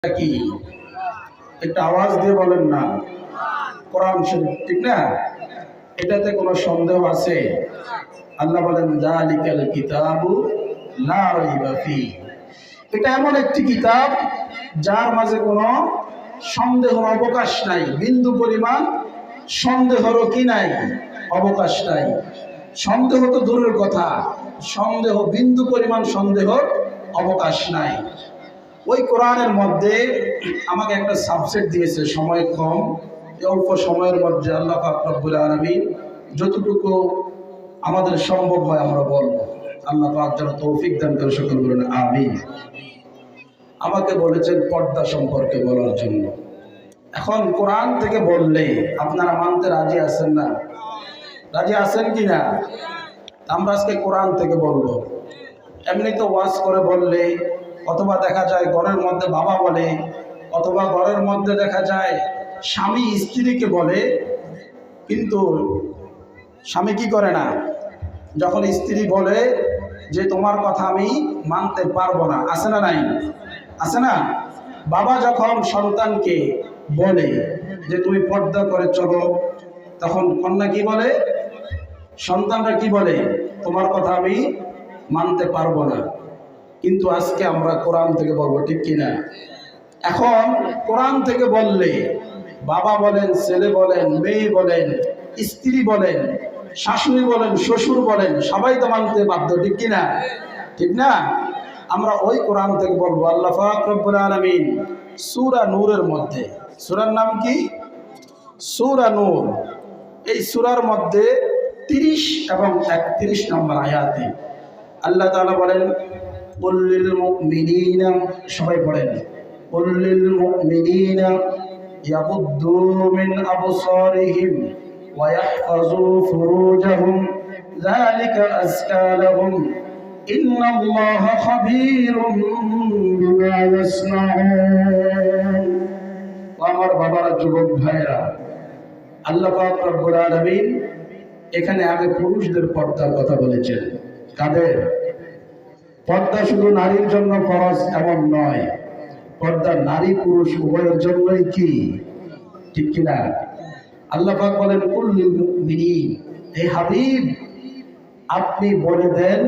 কি একটা আওয়াজ দিয়ে বলেন না? কোরআন শরীফ, ঠিক না? এটাতে কোনো সন্দেহ আছে? আল্লাহ বলেন যালিকাল কিতাবু লা রাইবা ফি। এটা এমন একটি কিতাব যার মাঝে কোনো সন্দেহের অবকাশ নাই, বিন্দু পরিমাণ সন্দেহেরও কি নাই, অবকাশ নাই। সন্দেহ তো দূরের কথা, সন্দেহ বিন্দু পরিমাণ সন্দেহর অবকাশ নাই। ওই কোরআনের মধ্যে আমাকে একটা সাবজেক্ট দিয়েছে, সময় কম, অল্প সময়ের মধ্যে আল্লাহ পাক রব্বুল আলামিন যতটুকু আমাদের সম্ভব হয় আমরা বলবো। আল্লাহ পাক যেন তৌফিক দান করে, সকল বলেন আমিন। আমাকে বলেছেন পর্দা সম্পর্কে বলার জন্য। এখন কোরআন থেকে বললে আপনারা মানতে রাজি আছেন না? রাজি আছেন কি না? আমরা আজকে কোরআন থেকে বলবো। এমনি তো ওয়াজ করে বললে, অথবা দেখা যায় ঘরের মধ্যে বাবা বলে, অথবা ঘরের মধ্যে দেখা যায় স্বামী স্ত্রীকে বলে, কিন্তু স্বামী কি করে না, যখন স্ত্রী বলে যে তোমার কথা আমি মানতে পারবো না, আছে না নাই? আছে না? বাবা যখন সন্তানকে বলে যে তুমি পর্দা করে চলো, তখন কন্যা কি বলে, সন্তানরা কি বলে, তোমার কথা আমি মানতে পারবো না। কিন্তু আজকে আমরা কোরআন থেকে বলবো, ঠিক কিনা? এখন কোরআন থেকে বললে বাবা বলেন, ছেলে বলেন, মেয়ে বলেন, স্ত্রী বলেন, শাশুড়ি বলেন, শ্বশুর বলেন, সবাই তো মানতে বাধ্য, ঠিক কিনা? ঠিক না? আমরা ওই কোরআন থেকে বলবো। আল্লাহ পাক রব্বুল আলামিন সূরা নূরের মধ্যে, সূরার নাম কি? সূরা নূর। এই সূরার মধ্যে 30 এবং 31 নম্বর আয়াতে আল্লাহ তাআলা বলেন, কুল লিল মুমিনিনা, সবাই পড়েন, কুল লিল মুমিনিনা ইয়াগুদ্দু মিন আবসারিহিম ওয়া ইয়াহফাযু ফুরুজাহুম যালিকা আযকা লাহুম ইন্নাল্লাহা খাবীরুম বিমা ইয়াসনাউন। আমার বাবারা, যুবক ভাইরা, আল্লাহ পাক রব্বুল আলামিন এখানে আগে পুরুষদের পর্দার কথা বলেছেন। কাদের? পর্দা শুধু নারীর জন্য ফরজ এমন নয়, পর্দা নারী পুরুষ উভয়ের জন্যই কি, ঠিক কিনা? আল্লাহ পাক বলেন কুল লিল মুমিনিন, হে হাবিব আপনি বলে দেন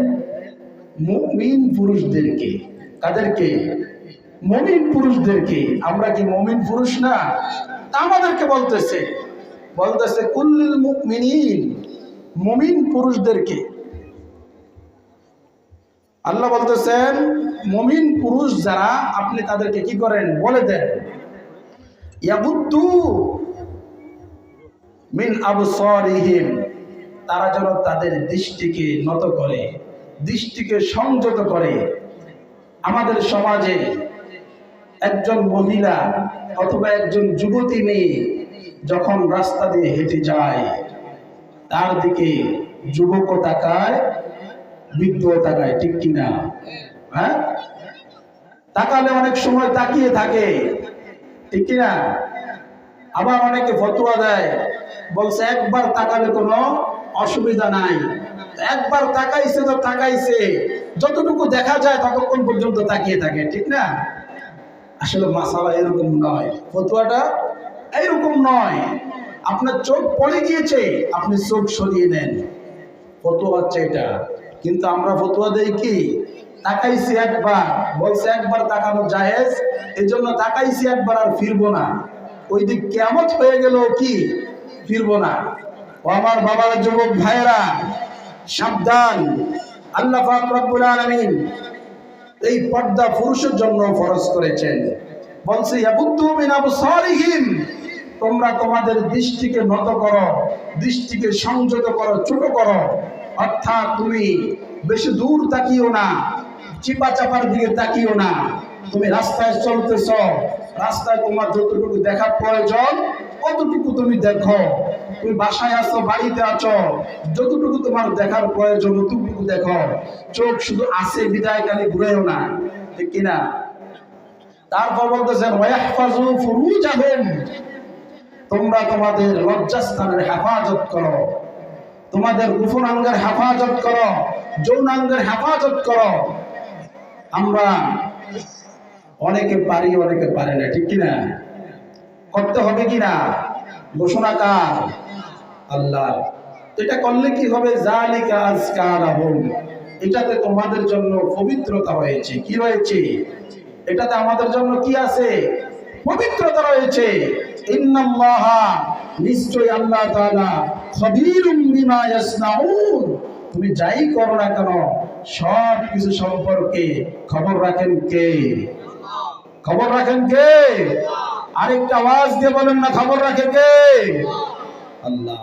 মুমিন পুরুষদেরকে। কাদেরকে? মুমিন পুরুষদেরকে। আমরা কি মুমিন পুরুষ না? তা আমাদেরকে বলতেছে কুল লিল মুমিনিন, মুমিন পুরুষদেরকে। আল্লাহ বলতেছেন মুমিন পুরুষ যারা, আপনি তাদেরকে কি করেন, বলে দেন ইয়াগুদ্দু মিন আবসারিহিম, তারা যেন তাদের দৃষ্টিকে নত করে, দৃষ্টিকে সংযত করে। আমাদের সমাজে একজন মহিলা অথবা একজন যুবতী মেয়ে যখন রাস্তা দিয়ে হেঁটে যায়, তার দিকে যুবকও তাকায়, বৃদ্ধও তাকায়, ঠিক কিনা? হ্যাঁ, তাকালে অনেক সময় তাকিয়ে থাকে, ঠিক কিনা? আবার অনেকে ফতোয়া দেয়, বলছে একবার তাকালে কোনো অসুবিধা নাই, একবার তাকাইছে তো তাকাইছে, যতটুকু দেখা যায় ততক্ষণ পর্যন্ত তাকিয়ে থাকে, ঠিক না? আসলে মাসালা এরকম নয়, ফতোয়াটা এইরকম নয়। আপনার চোখ পড়ে গিয়েছে, আপনি চোখ সরিয়ে নেন, ফতোয়া হচ্ছে এটা। কিন্তু আমরা ফতোয়া দেই কি, তাকাইছি একবার, বলছে একবার তাকানো জায়েজ, এই জন্য তাকাইছি একবার আর ফিরবো না, ওই দিক কিয়ামত হয়ে গেল কি ফিরবো না। ও আমার বাবার যুবক ভাইয়েরা, সাবধান। আল্লাহ পাক রব্বুল আলামিন এই পর্দা পুরুষের জন্য ফরজ করেছেন। বলছে ইয়াগুদ্দু মিন আবসারিহিম, তোমরা তোমাদের দৃষ্টিকে নত করো, দৃষ্টিকে সংযত করো, ছোট করো। অর্থাৎ তুমি বেশি দূর তাকিও না, চিপা চাপার দিকে তাকিও না। তুমি রাস্তায় চলতেছ, রাস্তায় তোমার যতটুকু দেখা প্রয়োজন কতটুকু তুমি দেখো। তুমি বাসায় আছো, বাড়িতে আছো, যতটুকু তোমার দেখার প্রয়োজন ততটুকু দেখো। চোখ শুধু আছে বিদায় খালি ঘুরেও না, ঠিক কিনা? তারপর বলতেছেন ওয়াহফাজু ফুরুজাহুম, তোমরা তোমাদের লজ্জাস্থানের হেফাজত করো, তোমাদের গোপনাঙ্গের হেফাজত করো, যৌনাঙ্গের হেফাজত করো। আমরা অনেকে পারি অনেকে পারে না, ঠিক কিনা? করতে হবে কিনা? ঘোষণা কার? আল্লাহ। এটা করলে কি হবে? জালিকা আজকারাহুম, এটাতে তোমাদের জন্য পবিত্রতা রয়েছে। কি রয়েছে? এটাতে আমাদের জন্য কি আছে? পবিত্রতা রয়েছে। ইন্নাল্লাহা, নিশ্চয় আল্লাহ তাআলা, খাবীরুম বিমা ইয়াসনাউন, তুমি যাই করো না কেন সব কিছু সম্পর্কে খবর রাখেন কে? খবর রাখেন কে? আরেকটা আওয়াজ দিয়ে বলেন না, খবর রাখে কে? আল্লাহ।